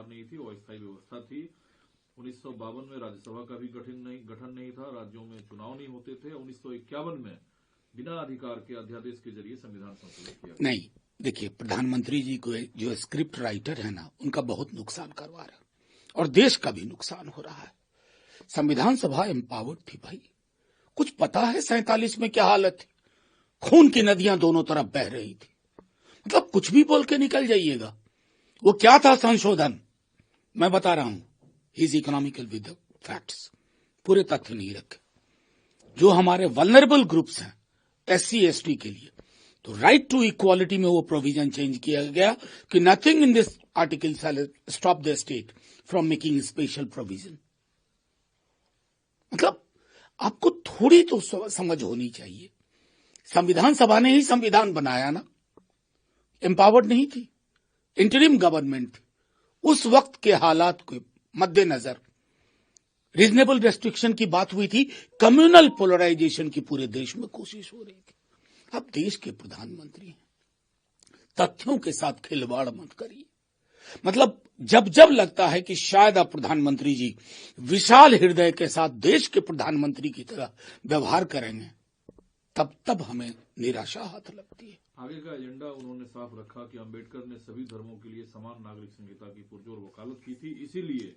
सरकार नहीं थी, वो अस्थायी व्यवस्था थी। 1952 में राज्यसभा का भी गठन नहीं था, राज्यों में चुनाव नहीं होते थे। 1951 में बिना अधिकार के अध्यादेश के जरिए संविधान संशोधित किया। नहीं, देखिए, प्रधानमंत्री जी को जो स्क्रिप्ट राइटर है ना, उनका बहुत नुकसान करवा रहा है और देश का भी नुकसान हो रहा है। संविधान सभा एम्पावर्ड थी भाई, कुछ पता है 47 में क्या हालत थी, खून की नदियां दोनों तरफ बह रही थी। मतलब कुछ भी बोल के निकल जाइएगा। वो क्या था संशोधन, मैं बता रहा हूं, he is economical with the facts, पूरे तथ्य नहीं रखे। जो हमारे वल्नरेबल ग्रुप्स हैं SC ST के लिए, तो राइट टू इक्वालिटी में वो प्रोविजन चेंज किया गया कि nothing in this article stop the state from making special provision. मतलब आपको थोड़ी तो समझ होनी चाहिए। संविधान सभा ने ही संविधान बनाया ना, एम्पावर्ड नहीं थी, इंटरिम गवर्नमेंट थी। उस वक्त के हालात के मद्देनजर रीजनेबल रेस्ट्रिक्शन की बात हुई थी, कम्युनल पोलराइजेशन की पूरे देश में कोशिश हो रही थी। अब देश के प्रधानमंत्री हैं, तथ्यों के साथ खिलवाड़ मत करिए। मतलब जब जब लगता है कि शायद अब प्रधानमंत्री जी विशाल हृदय के साथ देश के प्रधानमंत्री की तरह व्यवहार करेंगे, तब तब हमें निराशा हाथ लगती है। आगे का एजेंडा उन्होंने साफ रखा कि अंबेडकर ने सभी धर्मों के लिए समान नागरिक संहिता की पुरजोर वकालत की थी, इसीलिए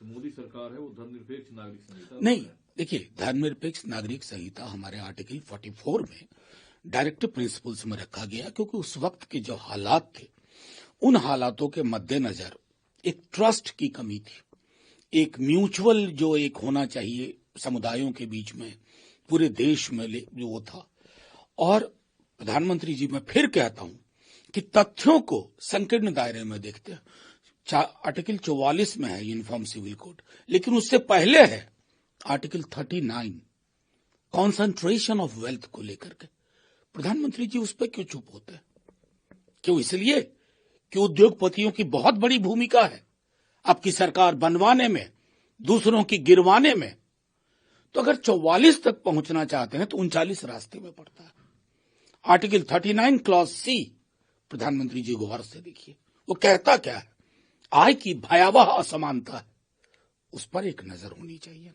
मोदी सरकार है वो धर्मनिरपेक्ष नागरिक संहिता नहीं। देखिए, धर्मनिरपेक्ष नागरिक संहिता हमारे आर्टिकल 44 में डायरेक्टिव प्रिंसिपल्स में रखा गया, क्योंकि उस वक्त के जो हालात थे, उन हालातों के मद्देनजर एक ट्रस्ट की कमी थी, एक म्यूचुअल जो एक होना चाहिए समुदायों के बीच में, पूरे देश में जो वो था। और प्रधानमंत्री जी, मैं फिर कहता हूं कि तथ्यों को संकीर्ण दायरे में देखते हैं। आर्टिकल 44 में है यूनिफॉर्म सिविल कोड, लेकिन उससे पहले है आर्टिकल 39 कॉन्सेंट्रेशन ऑफ वेल्थ को लेकर के। प्रधानमंत्री जी उस पर क्यों चुप होते हैं? क्यों? इसलिए कि उद्योगपतियों की बहुत बड़ी भूमिका है आपकी सरकार बनवाने में, दूसरों की गिरवाने में। तो अगर 44 तक पहुंचना चाहते हैं तो 39 रास्ते में पड़ता है। आर्टिकल 39 क्लॉज C प्रधानमंत्री जी गौर से देखिए, वो कहता क्या है? आय की भयावह असमानता है, उस पर एक नजर होनी चाहिए।